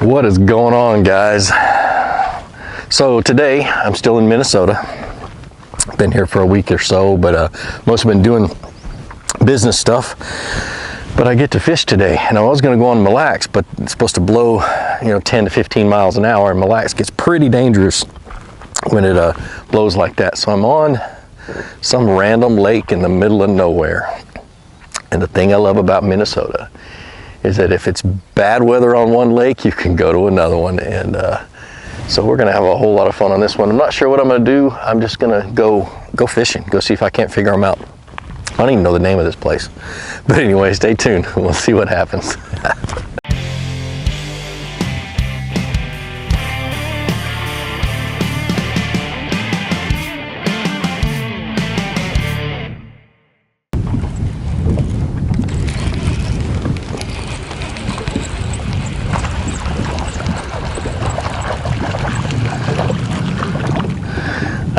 What is going on, guys? So today I'm still in Minnesota. Been here for a week or so, but most have been doing business stuff. But I get to fish today, and I was going to go on Mille Lacs, but it's supposed to blow, 10 to 15 miles an hour, and Mille Lacs gets pretty dangerous when it blows like that. So I'm on some random lake in the middle of nowhere. And the thing I love about Minnesota is that if it's bad weather on one lake, you can go to another one. And so we're gonna have a whole lot of fun on this one. I'm not sure what I'm gonna do. I'm just gonna go fishing, go see if I can't figure them out. I don't even know the name of this place. But anyway, stay tuned. We'll see what happens.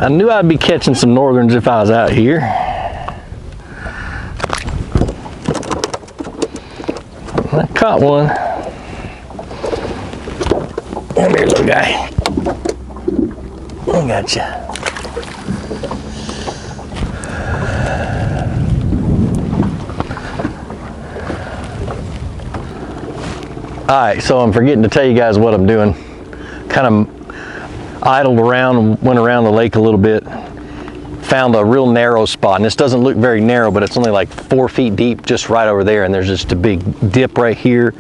I knew I'd be catching some northerns if I was out here. I caught one. Come here, little guy. I gotcha. All right, so I'm forgetting to tell you guys what I'm doing. Kind of idled around and went around the lake a little bit, found a real narrow spot, and this doesn't look very narrow, but it's only like 4 feet deep just right over there, and there's just a big dip right here.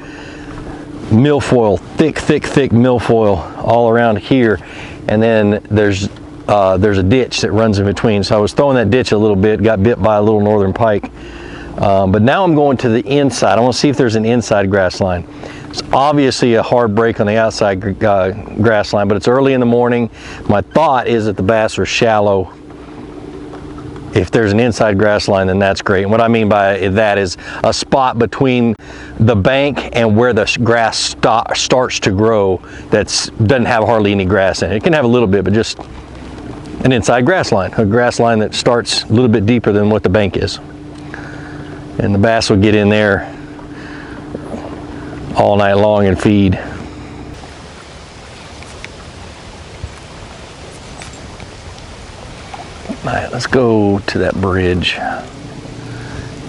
Milfoil, thick milfoil all around here, and then there's a ditch that runs in between. So I was throwing that ditch a little bit, got bit by a little northern pike, but now I'm going to the inside. I want to see if there's an inside grass line. It's obviously a hard break on the outside grass line, but it's early in the morning. My thought is that the bass are shallow. If there's an inside grass line, then that's great. And what I mean by that is a spot between the bank and where the grass starts to grow that doesn't have hardly any grass in it. It can have a little bit, but just an inside grass line, a grass line that starts a little bit deeper than what the bank is. And the bass will get in there all night long and feed. All right, let's go to that bridge.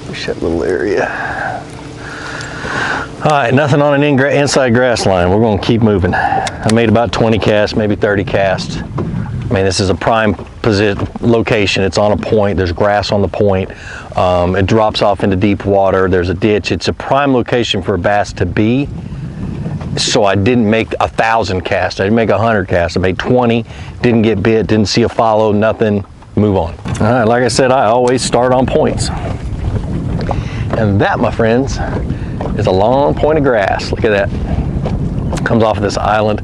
Push that little area. All right, nothing on an inside grass line. We're going to keep moving. I made about 20 casts, maybe 30 casts. I mean, this is a prime location. It's on a point. There's grass on the point. It drops off into deep water. There's a ditch. It's a prime location for a bass to be. So I didn't make 1,000 casts. I didn't make 100 casts. I made 20. Didn't get bit. Didn't see a follow. Nothing. Move on. All right. Like I said, I always start on points. And that, my friends, is a long point of grass. Look at that. Comes off of this island.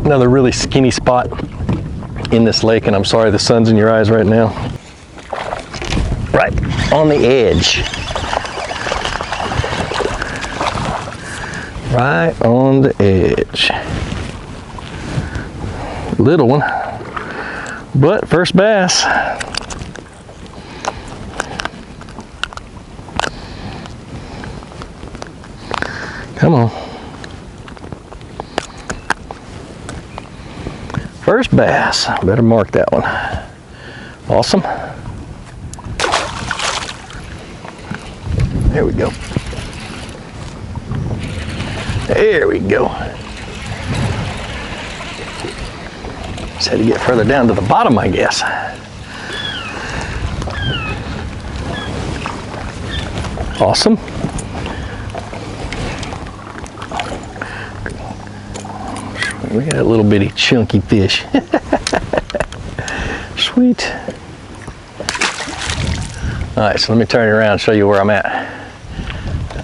Another really skinny spot in this lake, and I'm sorry the sun's in your eyes right now. Right on the edge. Right on the edge. Little one, but first bass. Come on. First bass. Better mark that one. Awesome. There we go. There we go. Just had to get further down to the bottom, I guess. Awesome. We got a little bitty chunky fish. Sweet. All right, so let me turn it around and show you where I'm at.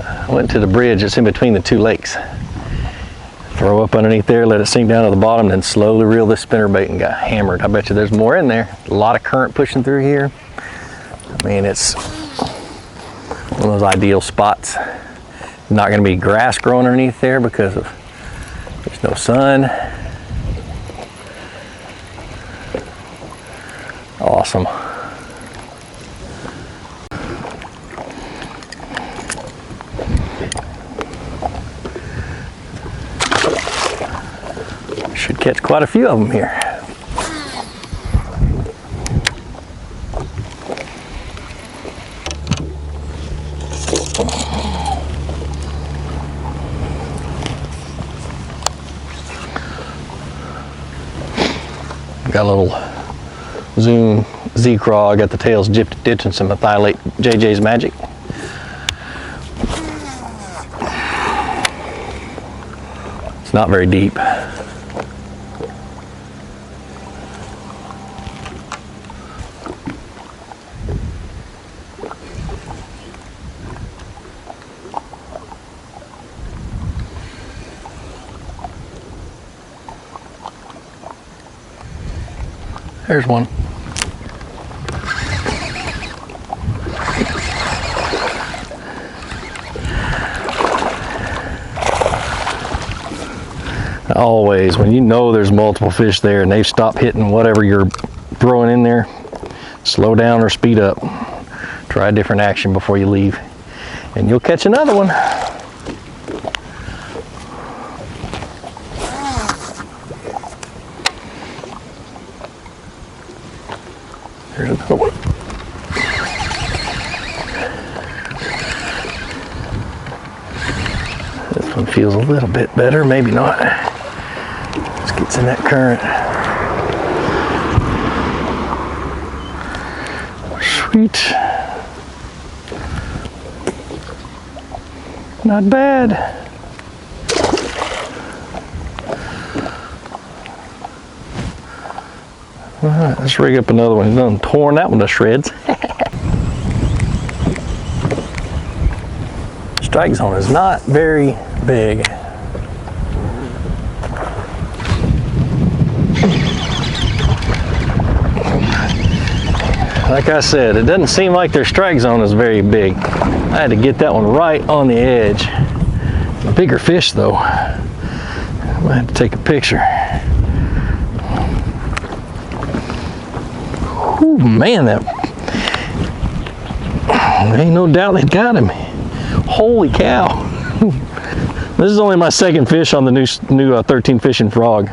I went to the bridge that's in between the two lakes. Throw up underneath there, let it sink down to the bottom, then slowly reel this spinnerbait and got hammered. I bet you there's more in there. A lot of current pushing through here. I mean, it's one of those ideal spots. Not gonna be grass growing underneath there because of there's no sun. Awesome. Should catch quite a few of them here. Got a little zoom Z-craw. I got the tails dipped in some methylate JJ's Magic. It's not very deep. There's one. Always, when you know there's multiple fish there and they've stopped hitting whatever you're throwing in there, slow down or speed up. Try a different action before you leave, and you'll catch another one. There's another one. This one feels a little bit better, maybe not. Let's get in that current. Sweet. Not bad. All right, let's rig up another one. He's done torn that one to shreds. Strike zone is not very big. Like I said, it doesn't seem like their strike zone is very big. I had to get that one right on the edge. A bigger fish though. I might have to take a picture. Ooh, man, that ain't no doubt they got him. Holy cow. This is only my second fish on the new 13 fishing frog.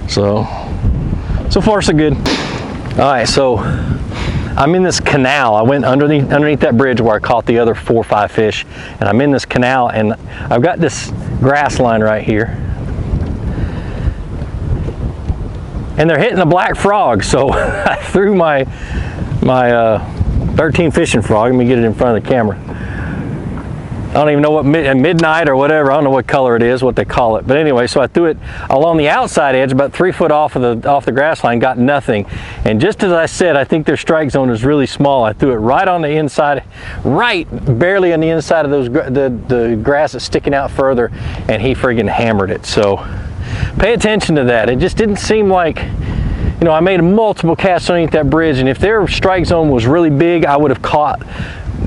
So far so good. All right, so I'm in this canal. I went underneath that bridge where I caught the other 4 or 5 fish, and I'm in this canal, and I've got this grass line right here. And they're hitting a black frog, so I threw my 13 fishing frog. Let me get it in front of the camera. I don't even know what midnight or whatever. I don't know what color it is, what they call it. But anyway, so I threw it along the outside edge, about 3 foot off the grass line. Got nothing. And just as I said, I think their strike zone is really small. I threw it right on the inside, right barely on the inside of the grass that's sticking out further, and he friggin' hammered it. So pay attention to that. It just didn't seem like, you know, I made multiple casts underneath that bridge, and if their strike zone was really big, I would have caught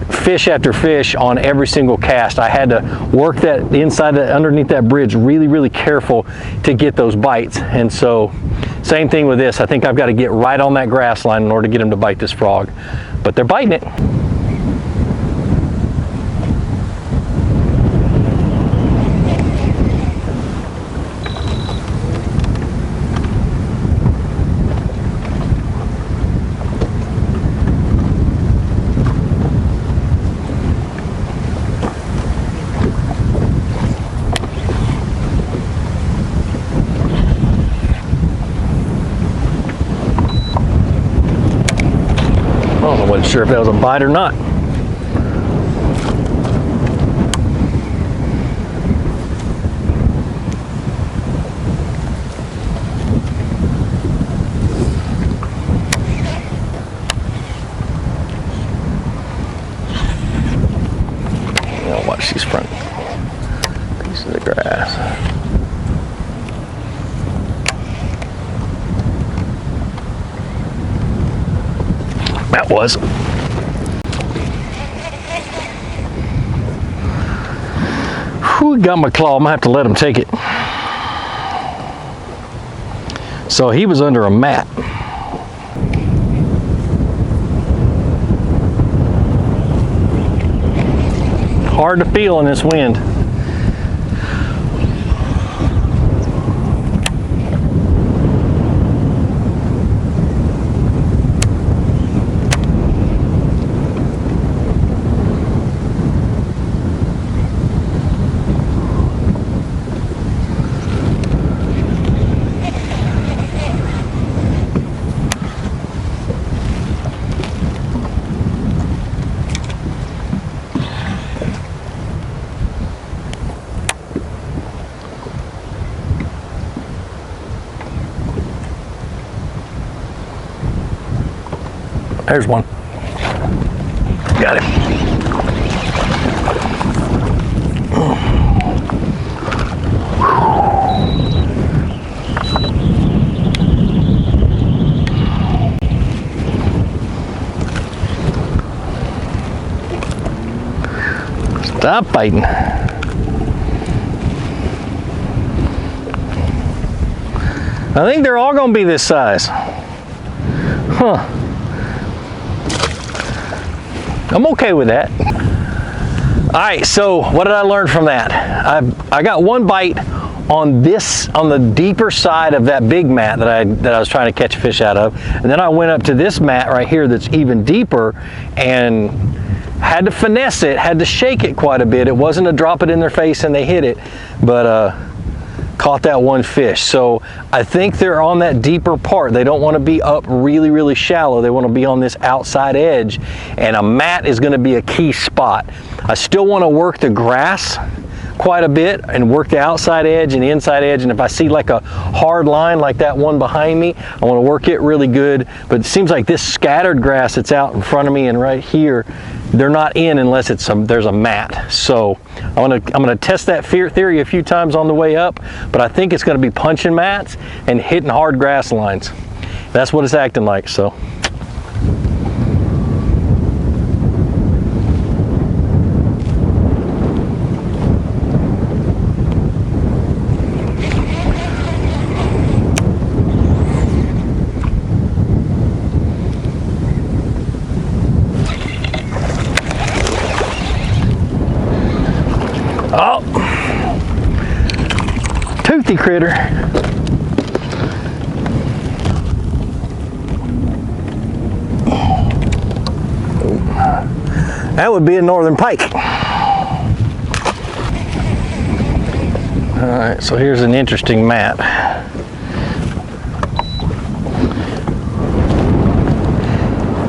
fish after fish on every single cast. I had to work that inside underneath that bridge really, really careful to get those bites. And so same thing with this. I think I've got to get right on that grass line in order to get them to bite this frog. But they're biting it. I wasn't sure if that was a bite or not. Now watch these front pieces of grass. That was. Whew, got my claw. I'm gonna have to let him take it. So he was under a mat. Hard to feel in this wind. There's one. Got him. Stop biting. I think they're all gonna be this size. Huh. I'm okay with that. All right, so what did I learn from that? I got one bite on the deeper side of that big mat that I was trying to catch a fish out of. And then I went up to this mat right here that's even deeper and had to finesse it, had to shake it quite a bit. It wasn't a drop it in their face and they hit it, but caught that one fish. So I think they're on that deeper part. They don't want to be up really, really shallow. They want to be on this outside edge, and a mat is going to be a key spot. I still want to work the grass quite a bit and work the outside edge and the inside edge, and if I see like a hard line like that one behind me, I want to work it really good. But it seems like this scattered grass that's out in front of me and right here, they're not in unless there's a mat. So I'm gonna test that theory a few times on the way up, but I think it's gonna be punching mats and hitting hard grass lines. That's what it's acting like, so. Oh, toothy critter. That would be a northern pike. All right, so here's an interesting mat.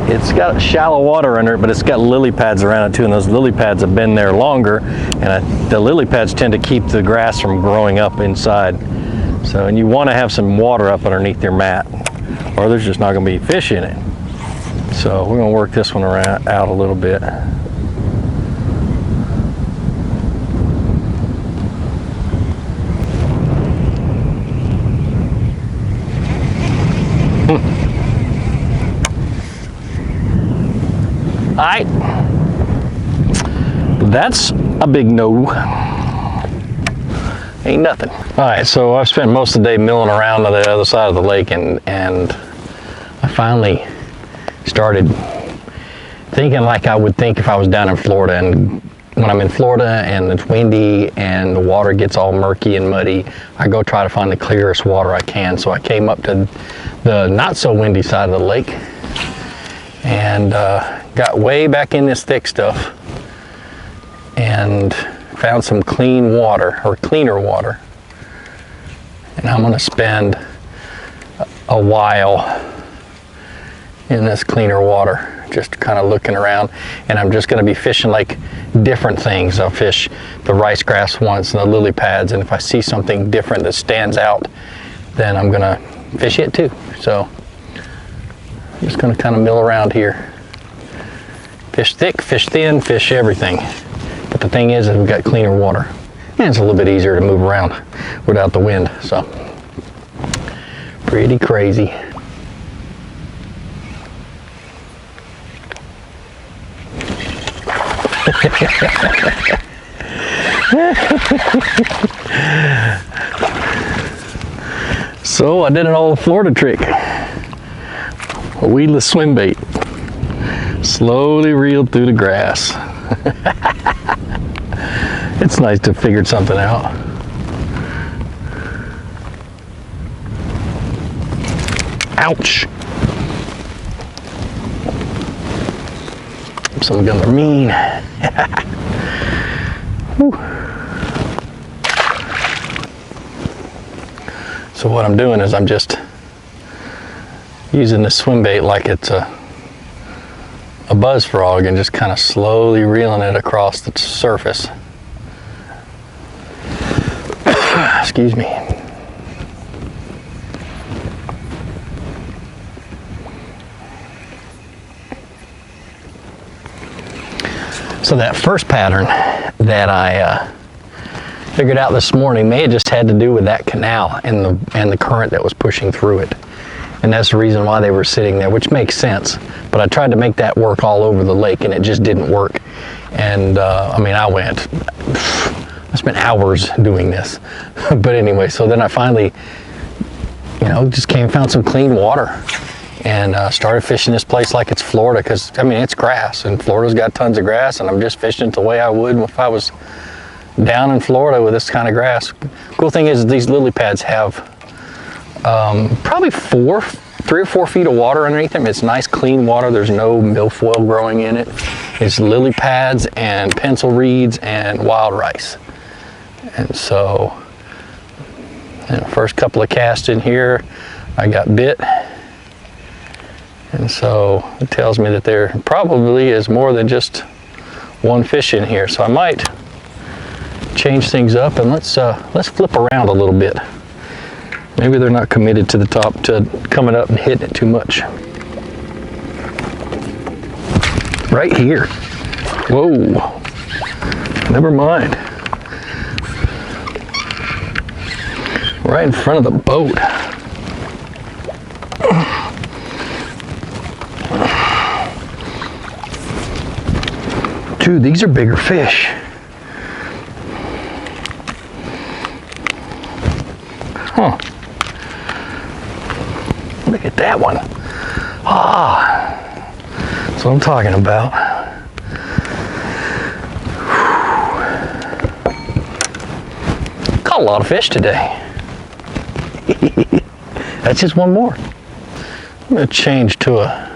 It's got shallow water under it, but it's got lily pads around it too, and those lily pads have been there longer, and the lily pads tend to keep the grass from growing up inside. So, and you want to have some water up underneath your mat, or there's just not going to be fish in it. So we're going to work this one out a little bit. Alright, that's a big no. Ain't nothing. Alright, so I've spent most of the day milling around to the other side of the lake, and I finally started thinking like I would think if I was down in Florida. And when I'm in Florida and it's windy and the water gets all murky and muddy, I go try to find the clearest water I can. So I came up to the not so windy side of the lake and got way back in this thick stuff and found some clean water, or cleaner water. And I'm gonna spend a while in this cleaner water, just kind of looking around, and I'm just gonna be fishing like different things. I'll fish the rice grass once and the lily pads, and if I see something different that stands out, then I'm gonna fish it too. So I'm just gonna kind of mill around here. Fish thick, fish thin, fish everything. But the thing is we've got cleaner water. And it's a little bit easier to move around without the wind, so. Pretty crazy. So I did an old Florida trick. A weedless swim bait. Slowly reeled through the grass. It's nice to have figured something out. Ouch! Some guns are mean. So what I'm doing is I'm just using the swim bait like it's a buzz frog and just kind of slowly reeling it across the surface. Excuse me. So that first pattern that I figured out this morning may have just had to do with that canal and the current that was pushing through it. And that's the reason why they were sitting there, which makes sense. But I tried to make that work all over the lake and it just didn't work. And I mean, I spent hours doing this. But anyway, so then I finally, you know, just found some clean water and started fishing this place like it's Florida, because I mean, it's grass and Florida's got tons of grass, and I'm just fishing it the way I would if I was down in Florida with this kind of grass. Cool thing is these lily pads have probably 3 or 4 feet of water underneath them. It's nice clean water. There's no milfoil growing in it. It's lily pads and pencil reeds and wild rice. And so, you know, first couple of casts in here, I got bit. And so it tells me that there probably is more than just one fish in here. So I might change things up and let's flip around a little bit. Maybe they're not committed to the top, to coming up and hitting it too much. Right here. Whoa. Never mind. Right in front of the boat. Dude, these are bigger fish. Huh. Look at that one. Ah, that's what I'm talking about. Caught a lot of fish today. That's just one more. I'm gonna change to a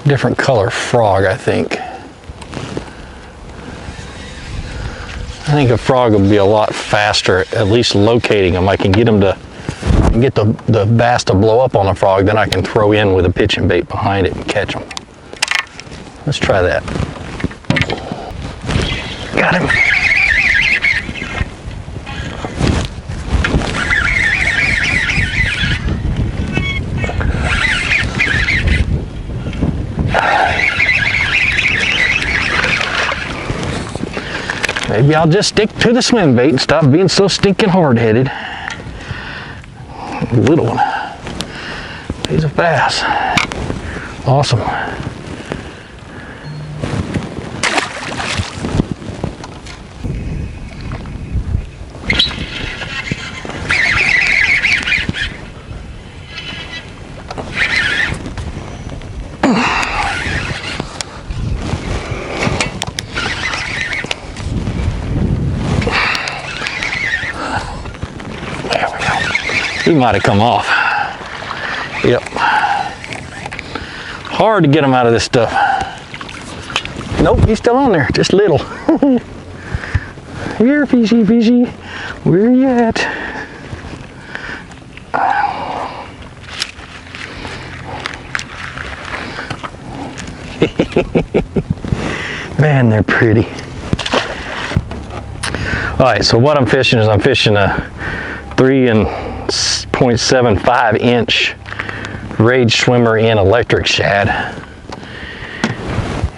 different color frog, I think. I think a frog would be a lot faster, at least locating them. I can get them to get the bass to blow up on a frog, then I can throw in with a pitching bait behind it and catch them. Let's try that. Got him. Maybe I'll just stick to the swim bait and stop being so stinking hard-headed. Little one. He's a bass. Awesome. He might have come off. Yep. Hard to get him out of this stuff. Nope, he's still on there, just little. Here, fishy, fishy. Where you at? Man, they're pretty. All right, so what I'm fishing is I'm fishing a 3.75 inch Rage Swimmer in electric shad,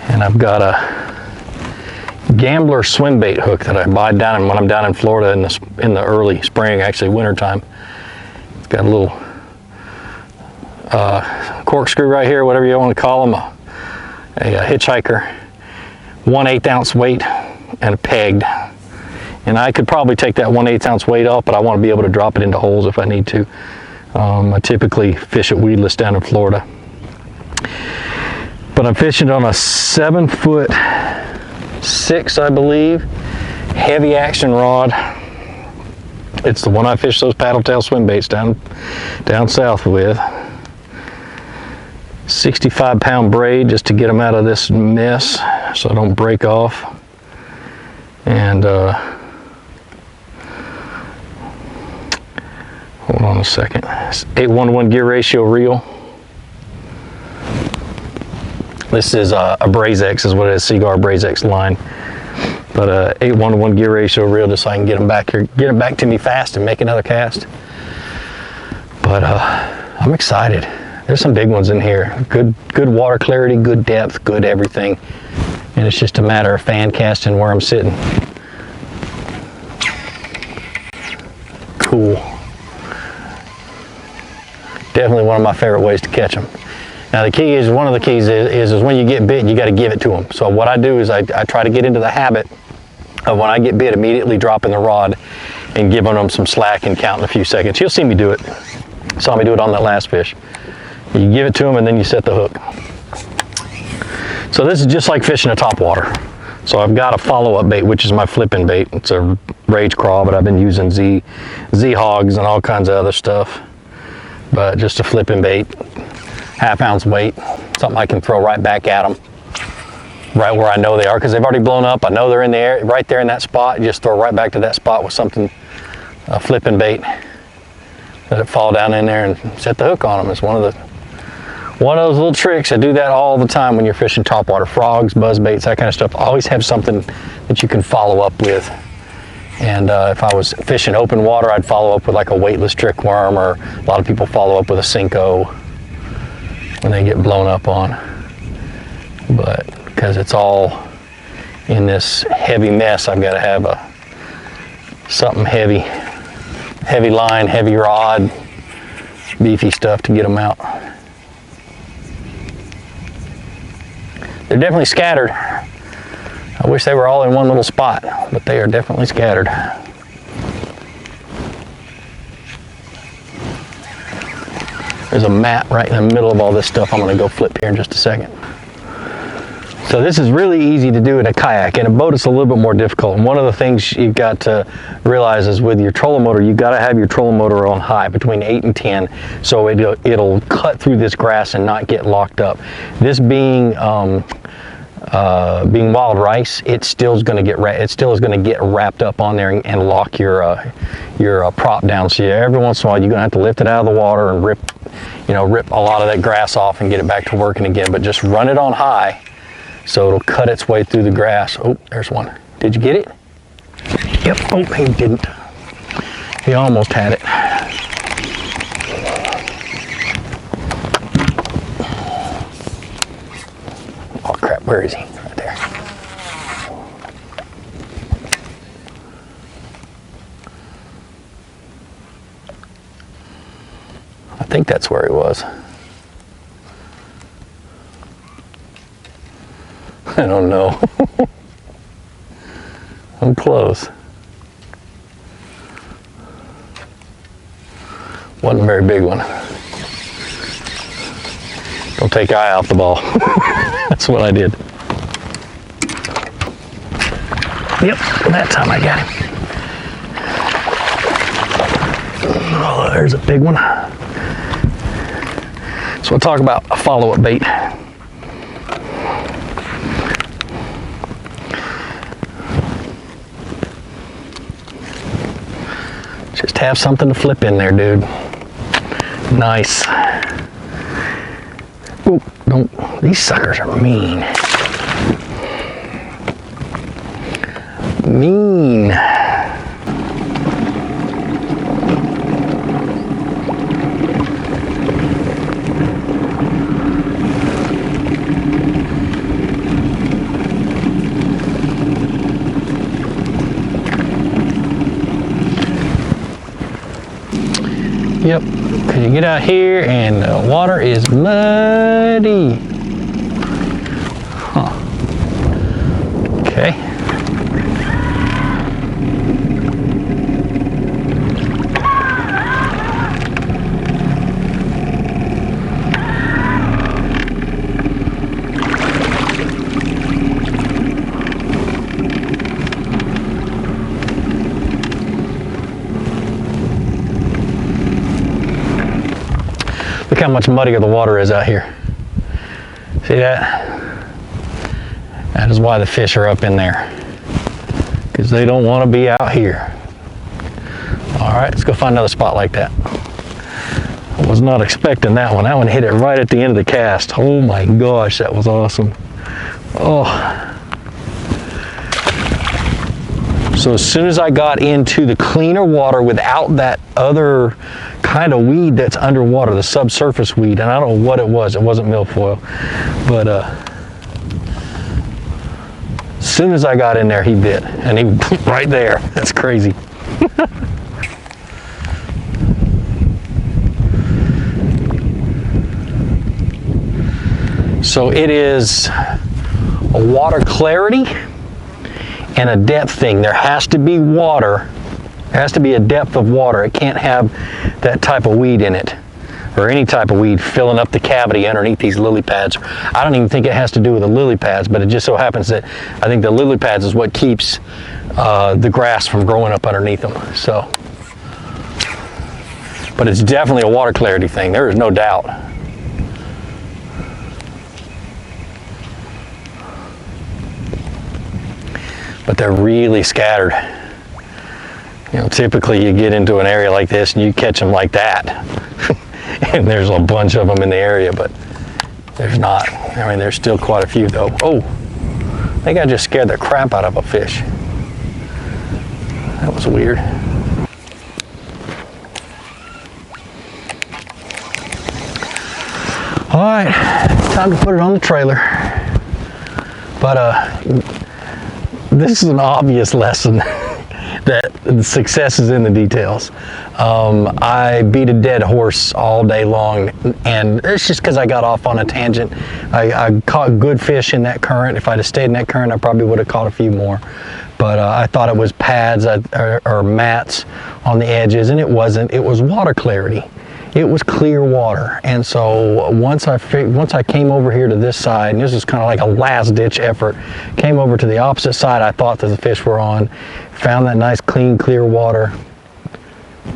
and I've got a Gambler swim bait hook that I buy down when I'm down in Florida in the early spring, actually winter time. It's got a little corkscrew right here, whatever you want to call them, a hitchhiker, 1/8 ounce weight, and a pegged. And I could probably take that 1/8 ounce weight off, but I want to be able to drop it into holes if I need to. I typically fish at weedless down in Florida. But I'm fishing on a 7'6", I believe, heavy action rod. It's the one I fish those paddle tail swim baits down south with. 65-pound braid just to get them out of this mess so I don't break off. And hold on a second. It's 8:1 gear ratio reel. This is a Brazex, is what it is, Seaguar Brazex line. But 8:1 gear ratio reel, just so I can get them back here, get them back to me fast and make another cast. But I'm excited. There's some big ones in here. Good water clarity, good depth, good everything. And it's just a matter of fan casting where I'm sitting. Cool. Definitely one of my favorite ways to catch them. Now the key is, one of the keys is when you get bit, you got to give it to them. So what I do is I try to get into the habit of when I get bit, immediately dropping the rod and giving them some slack and counting a few seconds. You'll see me do it. Saw me do it on that last fish. You give it to them and then you set the hook. So this is just like fishing a topwater. So I've got a follow-up bait, which is my flipping bait. It's a rage crawl, but I've been using Z hogs and all kinds of other stuff. But just a flipping bait, 1/2 ounce weight, something I can throw right back at them, right where I know they are, because they've already blown up. I know they're in the air, right there in that spot. You just throw right back to that spot with something, a flipping bait. Let it fall down in there and set the hook on them. It's one of those little tricks. I do that all the time when you're fishing topwater. Frogs, buzz baits, that kind of stuff. Always have something that you can follow up with. And if I was fishing open water, I'd follow up with like a weightless trick worm, or a lot of people follow up with a Cinco when they get blown up on. But because it's all in this heavy mess, I've got to have something heavy line, heavy rod, beefy stuff to get them out. They're definitely scattered. I wish they were all in one little spot, but they are definitely scattered. There's a mat right in the middle of all this stuff. I'm going to go flip here in just a second. So this is really easy to do in a kayak. In a boat, it's a little bit more difficult. And one of the things you've got to realize is with your trolling motor, you've got to have your trolling motor on high, between 8 and 10, so it'll cut through this grass and not get locked up. This being wild rice, it still is going to get wrapped up on there and lock your prop down. So every once in a while, you're going to have to lift it out of the water and rip a lot of that grass off and get it back to working again. But just run it on high, so it'll cut its way through the grass. Oh, there's one. Did you get it? Yep. Oh, he didn't. He almost had it. Oh crap, where is he? Right there. I think that's where he was. I don't know. I'm close. Wasn't a very big one. Don't take your eye off the ball. That's what I did. Yep, that time I got him. Oh, there's a big one. So we'll talk about a follow-up bait. Just have something to flip in there, dude. Nice. Oh, these suckers are mean. Mean. Yep, because you get out here and the water is muddy. Huh. Okay. Look how much muddier the water is out here. See that? That is why the fish are up in there, because they don't want to be out here. All right, let's go find another spot like that. I was not expecting that one. That one hit it right at the end of the cast. Oh my gosh, that was awesome. Oh. So as soon as I got into the cleaner water without that other kind of weed that's underwater, the subsurface weed, and I don't know what it wasn't milfoil, but As soon as I got in there, he bit, and he right there. That's crazy. So it is a water clarity and a depth thing. There has to be water. There has to be a depth of water. It can't have that type of weed in it, or any type of weed filling up the cavity underneath these lily pads. I don't even think it has to do with the lily pads, but it just so happens that I think the lily pads is what keeps the grass from growing up underneath them. So, but it's definitely a water clarity thing. There is no doubt. But they're really scattered. You know, typically you get into an area like this and you catch them like that. And there's a bunch of them in the area, but there's not. I mean, there's still quite a few though. Oh, I think I just scared the crap out of a fish. That was weird. All right, time to put it on the trailer. But this is an obvious lesson that the success is in the details. I beat a dead horse all day long, and it's just because I got off on a tangent. I caught good fish in that current. If I'd have stayed in that current, I probably would have caught a few more. But I thought it was pads or mats on the edges, and it wasn't. It was water clarity. It was clear water. And so once I came over here to this side, and this is kind of like a last ditch effort, came over to the opposite side I thought that the fish were on, found that nice clean clear water,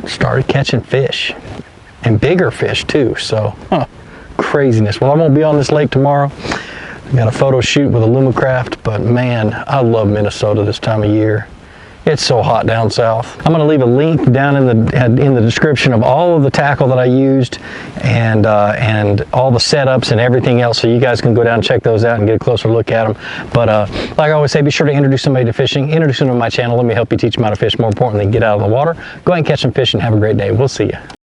started catching fish, and bigger fish too. So craziness. Well, I won't be on this lake tomorrow. I got a photo shoot with a Lumicraft, but man, I love Minnesota this time of year. It's so hot down south. I'm going to leave a link down in the description of all of the tackle that I used, and all the setups and everything else, so you guys can go down and check those out and get a closer look at them. But like I always say, be sure to introduce somebody to fishing. Introduce them to my channel. Let me help you teach them how to fish. More importantly, get out of the water. Go ahead and catch some fish and have a great day. We'll see you.